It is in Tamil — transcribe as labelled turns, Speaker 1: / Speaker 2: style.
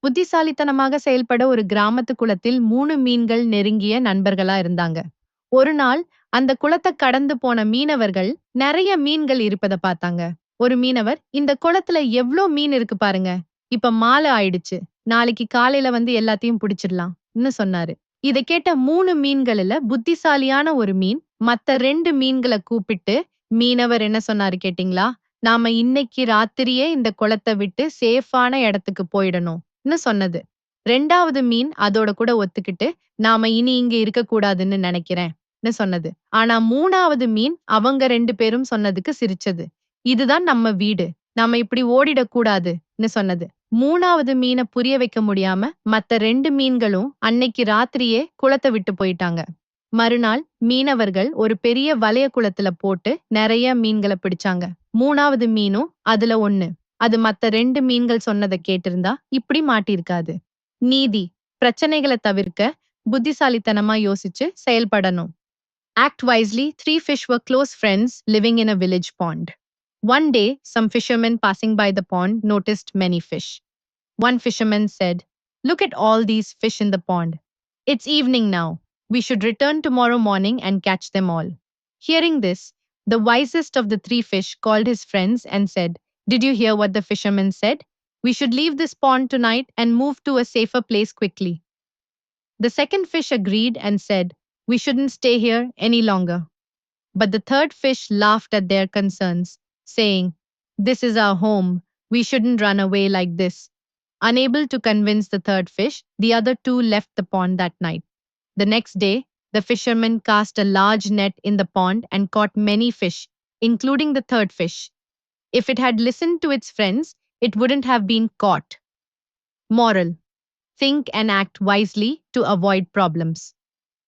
Speaker 1: புத்திசாலித்தனமாக செயல்பட ஒரு கிராமத்து குளத்தில் 3 மீன்கள் நெருங்கிய நண்பர்களா இருந்தாங்க. ஒரு நாள் அந்த குளத்தை கடந்து போன மீனவர்கள் நிறைய மீன்கள் இருப்பத பார்த்தாங்க. ஒரு மீனவர், இந்த குளத்துல எவ்ளோ மீன் இருக்கு பாருங்க. இப்ப மாலை ஆயிடுச்சு. நாளைக்கு காலையில வந்து எல்லாத்தையும் பிடிச்சிடலாம்னு சொன்னாரு. இத கேட்ட 3 மீன்கள்ல புத்திசாலியான ஒரு மீன் மத்த 2 மீன்களை கூப்பிட்டு, மீனவர் என்ன சொன்னாரு கேட்டீங்களா? நாம இன்னைக்கு ராத்திரியே இந்த குளத்தை விட்டு சேஃபான இடத்துக்கு போயிடணும்னு சொன்னது. 2வது மீன் அதோட கூட ஒத்துக்கிட்டு, நாம இனி இங்க இருக்கக்கூடாதுன்னு நினைக்கிறேன்னு சொன்னது. ஆனா 3வது மீன் அவங்க 2 பேரும் சொன்னதுக்கு சிரிச்சது. இதுதான் நம்ம வீடு. நாம இப்படி ஓடிடக்கூடாதுன்னு சொன்னது. 3வது மீனை புரிய வைக்க முடியாம மத்த 2 மீன்களும் அன்னைக்கு ராத்திரியே குளத்தை விட்டு போயிட்டாங்க. மறுநாள் மீனவர்கள் ஒரு பெரிய வலைய குளத்துல போட்டு நிறைய மீன்களை பிடிச்சாங்க. 3வது மீனும் அதுல ஒண்ணு. அது மத்த 2 மீன்கள் சொன்னதை கேட்டிருந்தா இப்படி மாட்டிருக்காது. நீதி: பிரச்சனைகளை தவிர்க்க புத்திசாலித்தனமா யோசிச்சு செயல்படணும். Act wisely. 3 fish were close friends living in a village pond. One day, some fishermen passing by the pond noticed many fish. One fisherman said, "Look at all these fish in the pond. It's evening now. We should return tomorrow morning and catch them all." Hearing this, the wisest of the 3 fish called his friends and said, "Did you hear what the fisherman said? We should leave this pond tonight and move to a safer place quickly." The second fish agreed and said, "We shouldn't stay here any longer." But the third fish laughed at their concerns, saying, "This is our home. We shouldn't run away like this." Unable to convince the third fish, the other 2 left the pond that night. The next day, the fisherman cast a large net in the pond and caught many fish, including the third fish. If it had listened to its friends, it wouldn't have been caught. Moral: think and act wisely to avoid problems.